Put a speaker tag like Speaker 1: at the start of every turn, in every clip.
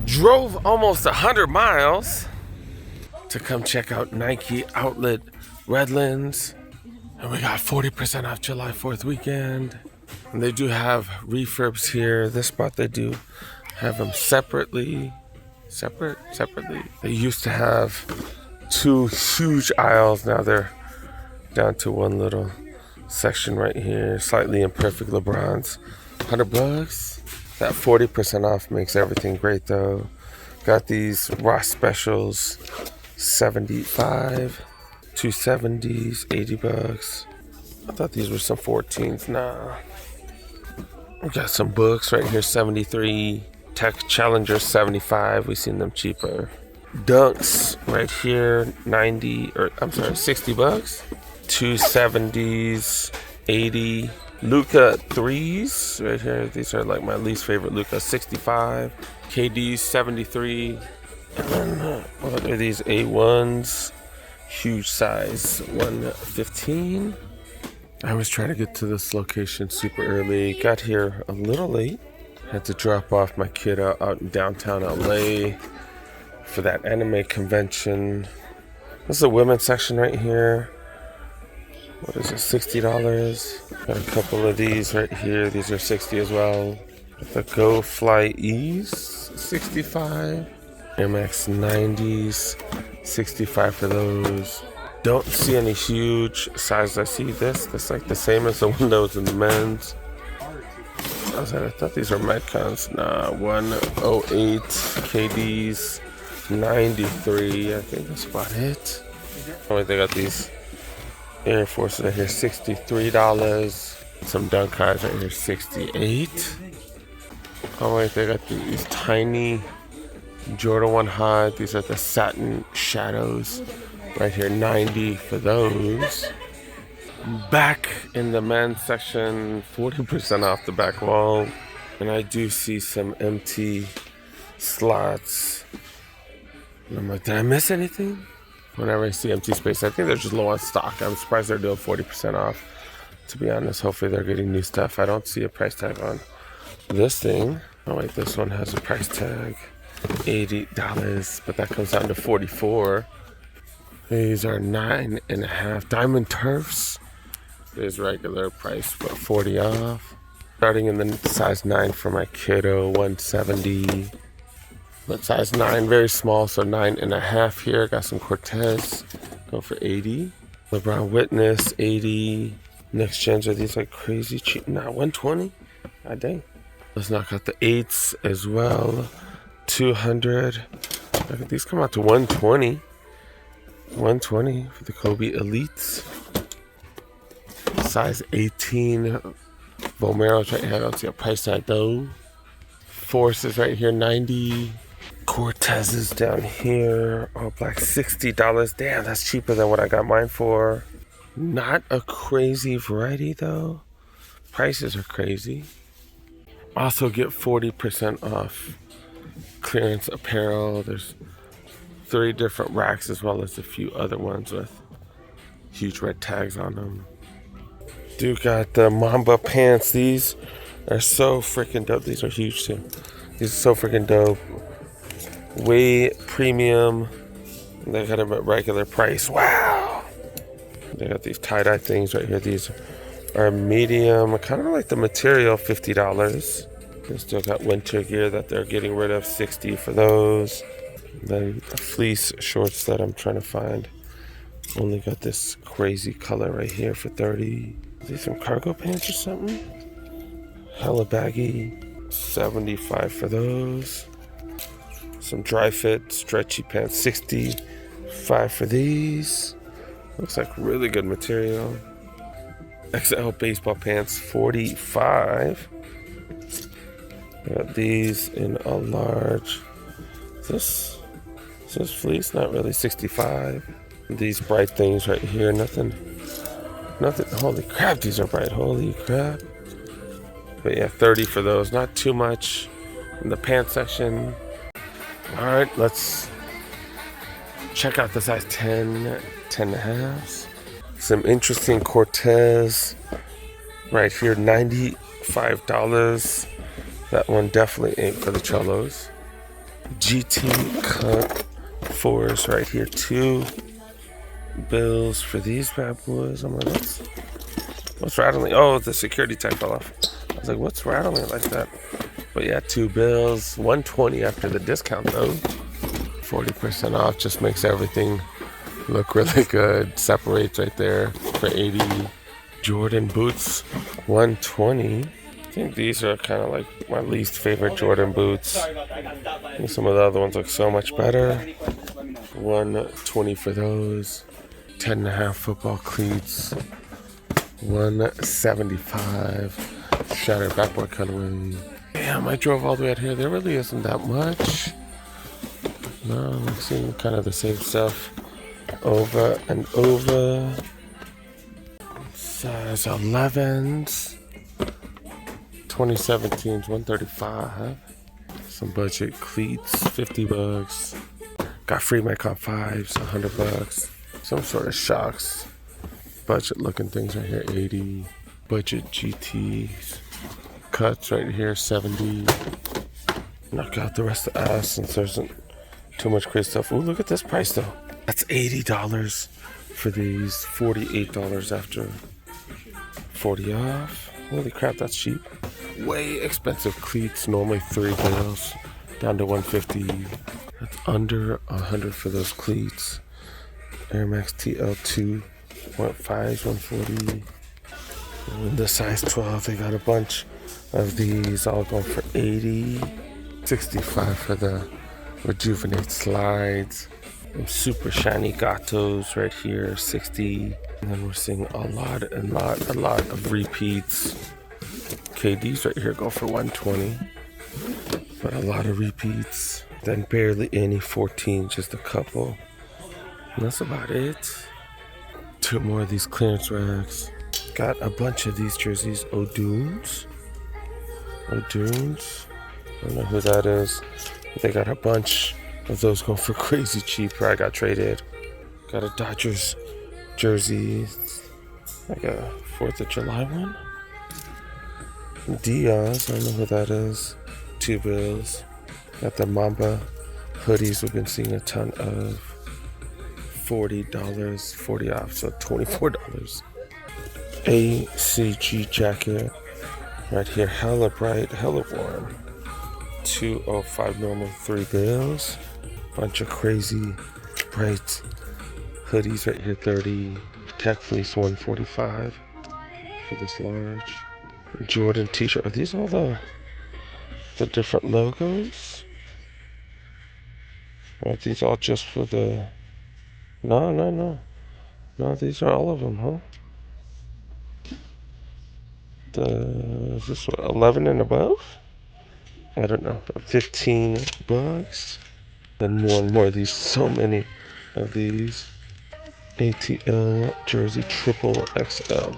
Speaker 1: Drove almost 100 miles to come check out Nike Outlet Redlands. And we got 40% off July 4th weekend. And they do have refurbs here. This spot they do have them separately. Separately. They used to have two huge aisles. Now they're down to one little section right here. Slightly imperfect LeBrons. $100. That 40% off makes everything great though. Got these Ross specials, 75, 270s, $80. I thought these were some 14s. Nah. We got some books right here, 73. Tech Challenger, 75. We've seen them cheaper. Dunks right here, 60 bucks. 270s, 80. Luca 3s right here. These are like my least favorite Luca, 65. KD's 73. And then what are these A1s? Huge size, 115. I was trying to get to this location super early. Got here a little late. Had to drop off my kid out in downtown LA for that anime convention. This is the women's section right here. What is it, $60? Got a couple of these right here. These are 60 as well. Got the Go Fly E's, 65. MX 90s, 65 for those. Don't see any huge size. I see this like the same as the windows in the men's. I thought these were Metcons. Nah, 108 KDs, 93. I think that's about it. Oh wait, they got these Air Forces right here, $63. Some Dunk Highs right here, 68. Oh wait, they got these tiny Jordan 1 High. These are the satin shadows right here, 90 for those. Back in the men's section, 40% off the back wall. And I do see some empty slots. And I'm like, did I miss anything? Whenever I see empty space, I think they're just low on stock. I'm surprised they're doing 40% off. To be honest, hopefully they're getting new stuff. I don't see a price tag on this thing. Oh wait, this one has a price tag, $80, but that comes down to 44. These are 9.5 diamond turfs. There's regular price, but 40 off. Starting in the size 9 for my kiddo, 170. But size 9, very small, so 9.5 here. Got some Cortez, go for 80. LeBron Witness, 80. Next gens, are these like crazy cheap? Nah, 120. God dang. Let's knock out the 8s as well. 200. Look at these come out to 120. 120 for the Kobe Elites. Size 18. Vomeros right here. I don't see a price tag though. Forces right here, 90. Cortezes down here, all black, $60. Damn, that's cheaper than what I got mine for. Not a crazy variety though. Prices are crazy. Also get 40% off clearance apparel. There's 3 different racks as well as a few other ones with huge red tags on them. Dude got the Mamba pants. These are so freaking dope. These are huge too. These are so freaking dope. Way premium. They got them at regular price. Wow. They got these tie-dye things right here. These are medium. I kind of like the material, $50. They still got winter gear that they're getting rid of, 60 for those. And then the fleece shorts that I'm trying to find. Only got this crazy color right here for 30. Are these some cargo pants or something? Hella baggy. 75 for those. Some dry fit stretchy pants, 65 for these. Looks like really good material. XL baseball pants, 45. Got these in a large. Is this fleece? Not really, 65. These bright things right here, nothing. Holy crap, these are bright, holy crap. But yeah, 30 for those, not too much. In the pants section. All right, let's check out the size 10, 10.5s. Some interesting Cortez right here, $95. That one definitely ain't for the cholos. GT cut 4s right here. 2 bills for these bad boys. I'm like, what's rattling? Oh, the security tag fell off. I was like, what's rattling like that? But yeah, 2 bills, 120 after the discount though. 40% off just makes everything look really good. Separates right there for 80. Jordan boots, 120. I think these are kind of like my least favorite Jordan boots. And some of the other ones look so much better. 120 for those. 10.5 football cleats. 175. Shattered backboard colorway. Damn, I drove all the way out here. There really isn't that much. No, I'm seeing kind of the same stuff over and over. Size 11s. 2017s, 135. Some budget cleats, 50 bucks. Got free Micron 5s, 100 bucks. Some sort of shocks. Budget looking things right here, 80. Budget GTs. Cuts right here, 70. Knock out the rest of the ass since there isn't too much crazy stuff. Ooh, look at this price though. That's $80 for these, $48 after 40 off. Holy crap, that's cheap. Way expensive cleats, normally 3 bills, down to 150. That's under 100 for those cleats. Air Max TL2, 1.5s, 140. And the size 12, they got a bunch of these, all going for 80. 65 for the Rejuvenate slides. Super shiny gatos right here, 60. And then we're seeing a lot of repeats. KDs right here go for 120, but a lot of repeats. Then barely any 14, just a couple. And that's about it. 2 more of these clearance racks. Got a bunch of these jerseys. O'Doones. I don't know who that is. They got a bunch of those going for crazy cheap. I got traded. Got a Dodgers jersey, like a 4th of July one. Dion's, I don't know who that is. 2 bills. Got the Mamba hoodies. We've been seeing a ton of. $40, 40 off, so $24. ACG jacket right here, hella bright, hella warm. $205 normal, 3 bills. Bunch of crazy bright hoodies right here, 30. Tech Fleece, 145 for this large. Jordan t-shirt. Are these all the different logos? Or are these all just for the... No, these are all of them, huh? Is this what, 11 and above? I don't know, about 15 bucks. Then more of these, so many of these. ATL jersey, triple XL,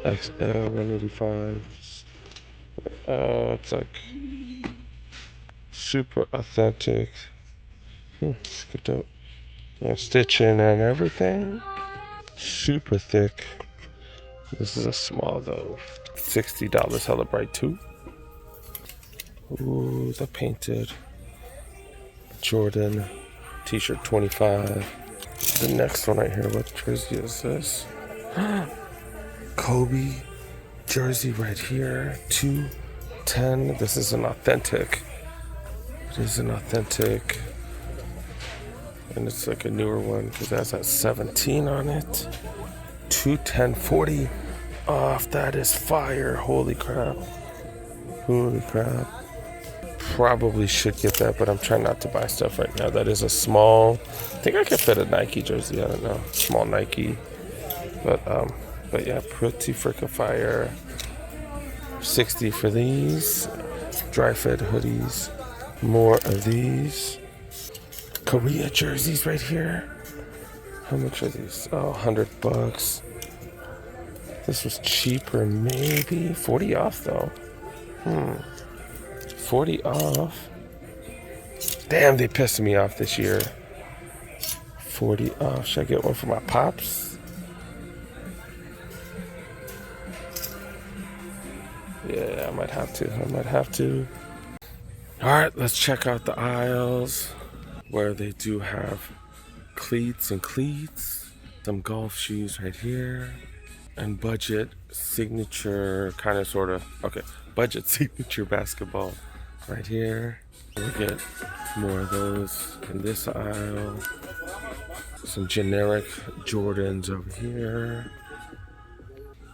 Speaker 1: 185. It's like super authentic. Skipped out. Stitching and everything. Super thick. This is a small though. $60 hella bright too. Ooh, the painted Jordan t-shirt, 25. The next one right here, what jersey is this? Kobe jersey right here, 210. This is an authentic. It is an authentic. And it's like a newer one because it has that 17 on it. 210, 40 off. That is fire. Holy crap. Probably should get that, but I'm trying not to buy stuff right now. That is a small. I think I could fit a Nike jersey. I don't know. Small Nike. But yeah, pretty freaking fire. 60 for these. Dry fit hoodies. More of these. Korea jerseys right here. How much are these? Oh, 100 bucks. This was cheaper, maybe 40 off though. 40 off. Damn, they pissed me off this year. 40 off. Should I get one for my pops? Yeah, I might have to. All right, let's check out the aisles where they do have cleats and cleats. Some golf shoes right here. And budget signature, kind of, sort of, okay, budget signature basketball right here. We'll get more of those in this aisle. Some generic Jordans over here.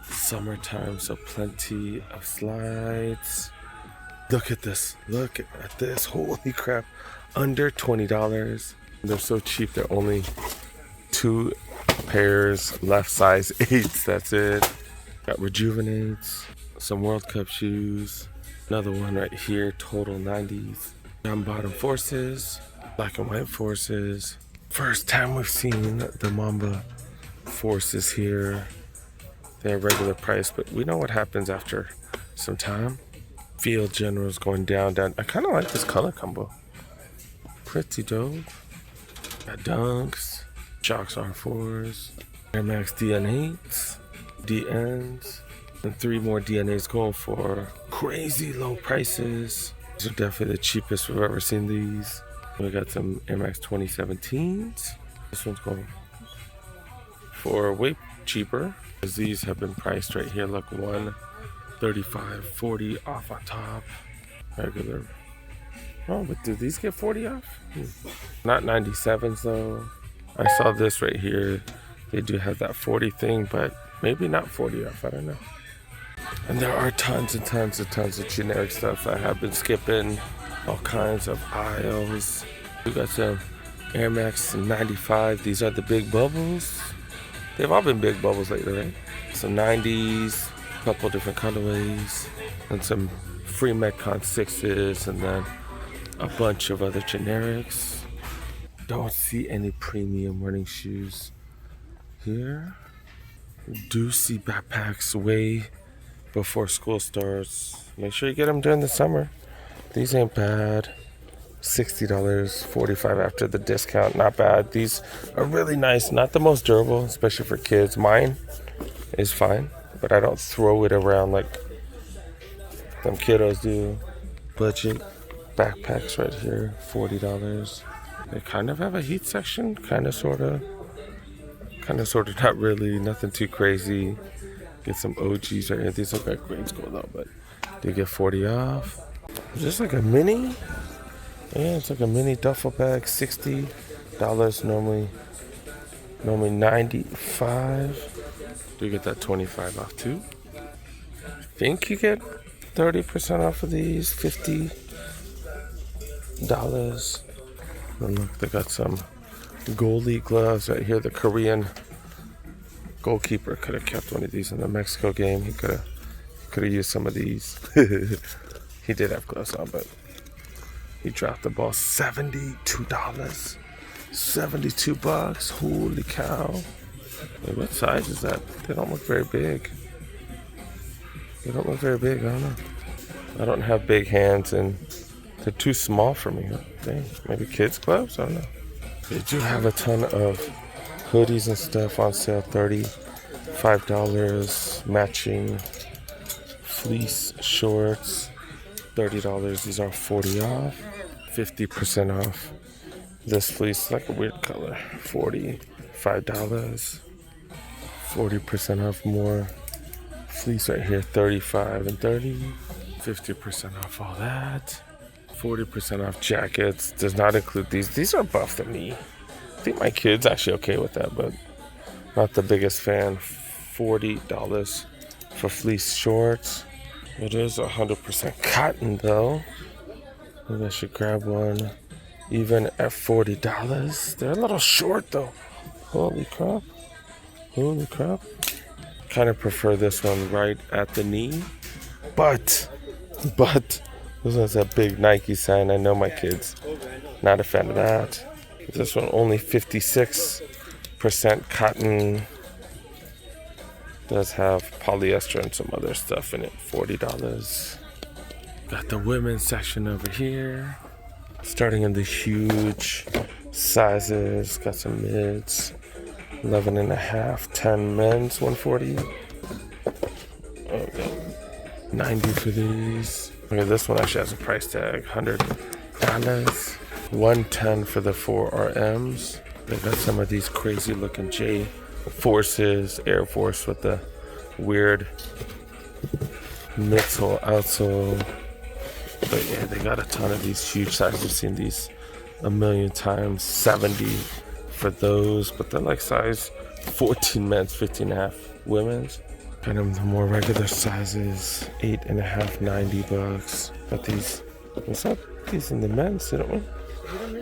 Speaker 1: Summertime, so plenty of slides. Look at this. Look at this. Holy crap. Under $20. They're so cheap. They're only 2 pairs, left size 8s. That's it. Got Rejuvenates. Some World Cup shoes. Another one right here. Total 90s. Down bottom Forces. Black and white Forces. First time we've seen the Mamba Forces here. They're regular price, but we know what happens after some time. Field General's going down. I kind of like this color combo. Pretty dope. Got Dunks, Shocks R4s, Air Max DN8s, DNs, and 3 more DNAs going for crazy low prices. These are definitely the cheapest we've ever seen these. We got some Air Max 2017s. This one's going for way cheaper, because these have been priced right here. Look, $135.40 off on top. Regular. Oh, but do these get 40 off? Not 97s though. I saw this right here. They do have that 40 thing, but maybe not 40 off. I don't know. And there are tons and tons and tons of generic stuff. I have been skipping all kinds of aisles. We got some Air Max 95. These are the big bubbles. They've all been big bubbles lately, right? Some 90s, a couple different colorways, and some free Metcon 6s, and then a bunch of other generics. Don't see any premium running shoes here. Do see backpacks way before school starts. Make sure you get them during the summer. These ain't bad. $60, $45 after the discount. Not bad. These are really nice. Not the most durable, especially for kids. Mine is fine, but I don't throw it around like them kiddos do. Budget backpacks right here, $40. They kind of have a heat section, kind of, sort of, not really, nothing too crazy. Get some OGs right here. These look like grade school though, but they get 40 off. Is this like a mini? Yeah, it's like a mini duffel bag, $60 normally 95. Do you get that 25 off too? I think you get 30% off of these, $50. And look, they got some goalie gloves right here. The Korean goalkeeper could have kept one of these in the Mexico game. He could have used some of these. He did have gloves on, but he dropped the ball. $72. $72. Holy cow. Wait, what size is that? They don't look very big. I don't know. I don't have big hands and they're too small for me. Dang, maybe kids gloves? I don't know. They do have a ton of hoodies and stuff on sale. $35. Matching fleece shorts. $30. These are 40 off. 50% off. This fleece is like a weird color. $45. 40% off more. Fleece right here, 35 and 30. 50% off all that. 40% off jackets. Does not include these. These are buff to me. I think my kid's actually okay with that, but not the biggest fan. $40 for fleece shorts. It is 100% cotton though. Maybe I should grab one even at $40. They're a little short though. Holy crap. Kind of prefer this one right at the knee. But this one's a big Nike sign. I know my kids not a fan of that. This one only 56% cotton. Does have polyester and some other stuff in it. $40. Got the women's section over here. Starting in the huge sizes. Got some mids. 11 and a half. 10 men's. 140. Okay. 90 for these. Look at this one, actually has a price tag, $100. 110 for the 4RMs. They got some of these crazy looking J Forces, Air Force with the weird midsole, outsole. But yeah, they got a ton of these huge sizes. I've seen these a million times. 70 for those, but they're like size 14 men's, 15 and a half women's. Kind of the more regular sizes, 8.5, $90. Got these, what's up? These in the men's, don't we?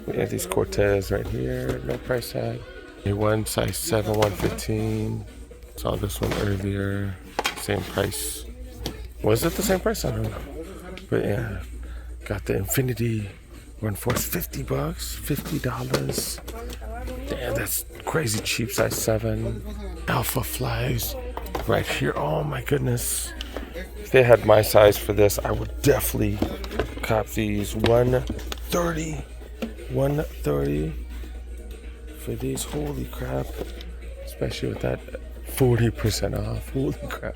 Speaker 1: We have these Cortez right here, no price tag. A1 size 7, 115. Saw this one earlier, same price. Was it the same price? I don't know. But yeah, got the Infinity Run Force, $50, $50. Damn, that's crazy cheap, size 7. Alpha Flies right here. Oh my goodness. If they had my size for this, I would definitely cop these. 130 for these. Holy crap. Especially with that 40% off. Holy crap.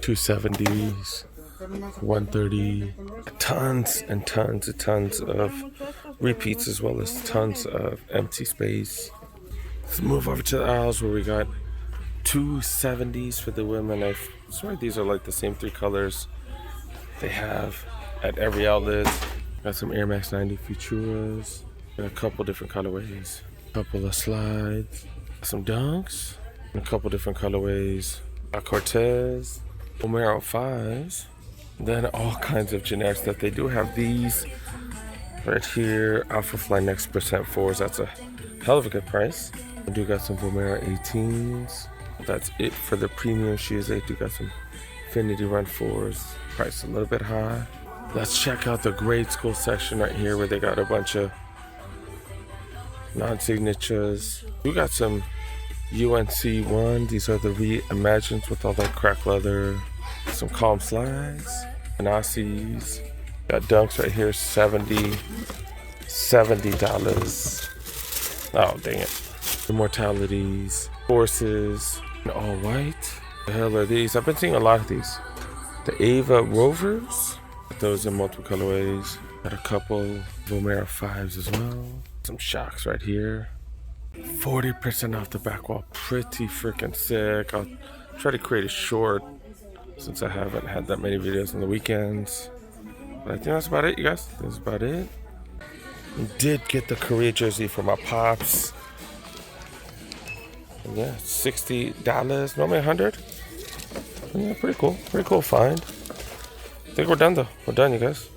Speaker 1: 270s. 130. Tons and tons of repeats, as well as tons of empty space. Let's move over to the aisles where we got 270s for the women. I swear these are like the same 3 colors they have at every outlet. Got some Air Max 90 Futuras. Got a couple different colorways. Couple of slides. Some Dunks. A couple different colorways. A Cortez. Omero 5s. Then all kinds of generics that they do have. These right here. Alpha Fly Next Percent 4s. That's a hell of a good price. I do got some Vomero 18s. That's it for the premium shoes. They do got some Infinity Run 4s. Price a little bit high. Let's check out the grade school section right here where they got a bunch of non-signatures. We got some UNC 1. These are the reimagined with all that crack leather. Some Calm Slides. Nasis. Got Dunks right here, $70. Oh, dang it. Immortalities. Forces. All white. The hell are these? I've been seeing a lot of these. The Ava Rovers. Those in multiple colorways. Got a couple Vomero 5s as well. Some Shocks right here. 40% off the back wall. Pretty freaking sick. I'll try to create a short since I haven't had that many videos on the weekends. But I think that's about it, you guys. That's about it. Did get the Korea jersey for my pops. And yeah, $60. Normally $100. Yeah, pretty cool. Pretty cool find. I think we're done though. We're done, you guys.